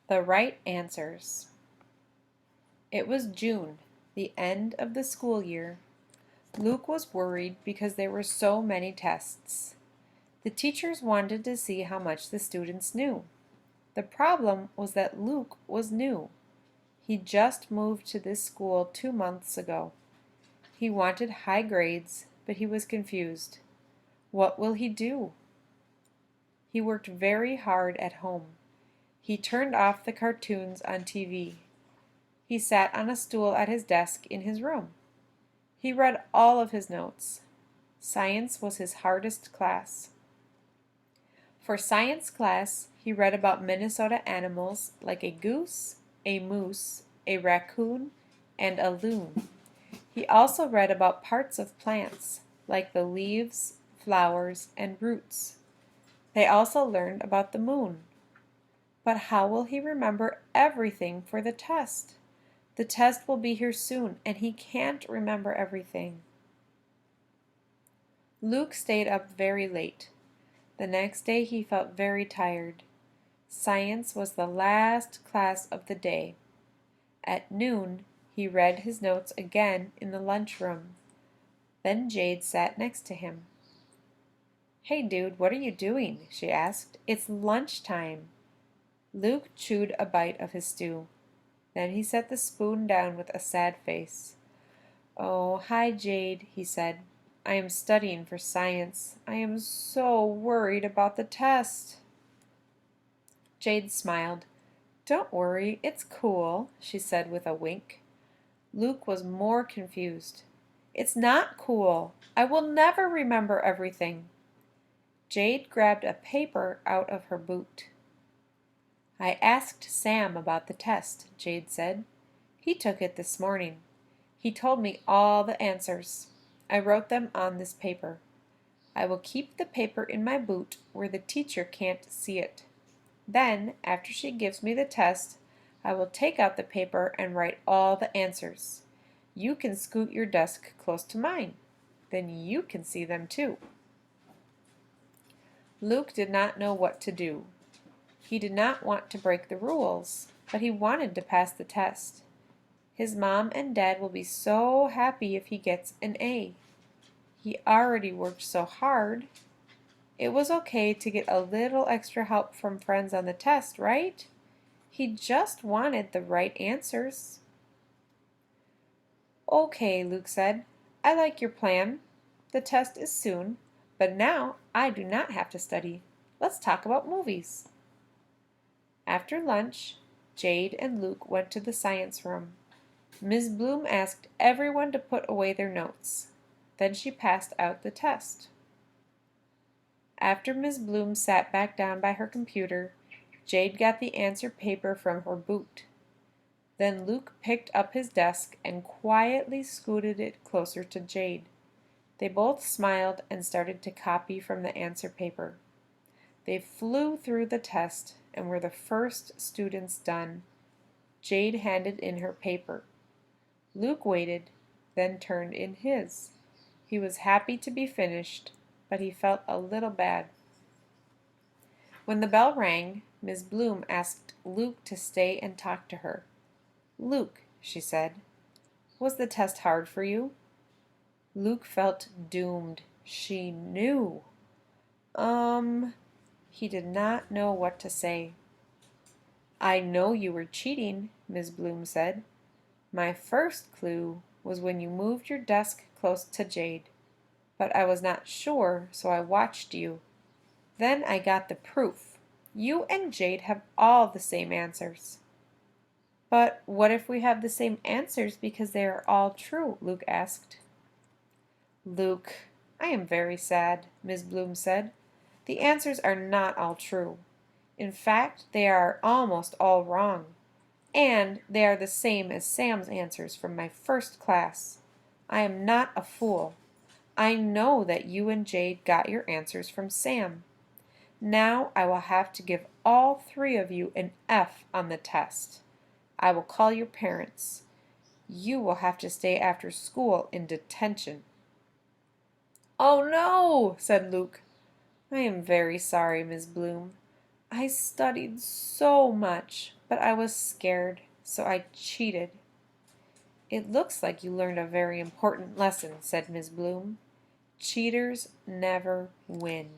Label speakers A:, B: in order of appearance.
A: The right answers. It was June, the end of the school year. Luke was worried because there were so many tests. The teachers wanted to see how much the students knew. The problem was that Luke was new. He just moved to this school 2 months ago. He wanted high grades, but he was confused. What will he do? He worked very hard at home. He turned off the cartoons on TV. He sat on a stool at his desk in his room. He read all of his notes. Science was his hardest class. For science class, he read about Minnesota animals like a goose, a moose, a raccoon, and a loon. He also read about parts of plants, like the leaves, flowers, and roots. They also learned about the moon. But how will he remember everything for the test? The test will be here soon, and he can't remember everything. Luke stayed up very late. The next day he felt very tired. Science was the last class of the day. At noon, he read his notes again in the lunchroom. Then Jade sat next to him. "Hey, dude, what are you doing?" she asked. "It's lunchtime." Luke chewed a bite of his stew. Then he set the spoon down with a sad face. "Oh, hi, Jade," he said. "I am studying for science. I am so worried about the test." Jade smiled. "Don't worry, it's cool," she said with a wink. Luke was more confused. "It's not cool. I will never remember everything." Jade grabbed a paper out of her boot. "I asked Sam about the test," Jade said. "He took it this morning. He told me all the answers. I wrote them on this paper. I will keep the paper in my boot where the teacher can't see it. Then, after she gives me the test, I will take out the paper and write all the answers. You can scoot your desk close to mine. Then you can see them too." Luke did not know what to do. He did not want to break the rules, but he wanted to pass the test. His mom and dad will be so happy if he gets an A. He already worked so hard. It was okay to get a little extra help from friends on the test, right? He just wanted the right answers. "Okay," Luke said. "I like your plan. The test is soon, but now I do not have to study. Let's talk about movies." After lunch, Jade and Luke went to the science room. Ms. Bloom asked everyone to put away their notes. Then she passed out the test. After Ms. Bloom sat back down by her computer, Jade got the answer paper from her boot. Then Luke picked up his desk and quietly scooted it closer to Jade. They both smiled and started to copy from the answer paper. They flew through the test and were the first students done. Jade handed in her paper. Luke waited, then turned in his. He was happy to be finished, but he felt a little bad. When the bell rang, Miss Bloom asked Luke to stay and talk to her. "Luke," she said, "was the test hard for you?" Luke felt doomed. She knew. He did not know what to say. "I know you were cheating," Miss Bloom said. "My first clue was when you moved your desk close to Jade. But I was not sure, so I watched you. Then I got the proof. You and Jade have all the same answers." "But what if we have the same answers because they are all true?" Luke asked. "Luke, I am very sad," Miss Bloom said. "The answers are not all true. In fact, they are almost all wrong. And they are the same as Sam's answers from my first class. I am not a fool. I know that you and Jade got your answers from Sam. Now I will have to give all three of you an F on the test. I will call your parents. You will have to stay after school in detention." "Oh no," said Luke. "I am very sorry, Miss Bloom. I studied so much, but I was scared, so I cheated." "It looks like you learned a very important lesson," said Miss Bloom. "Cheaters never win."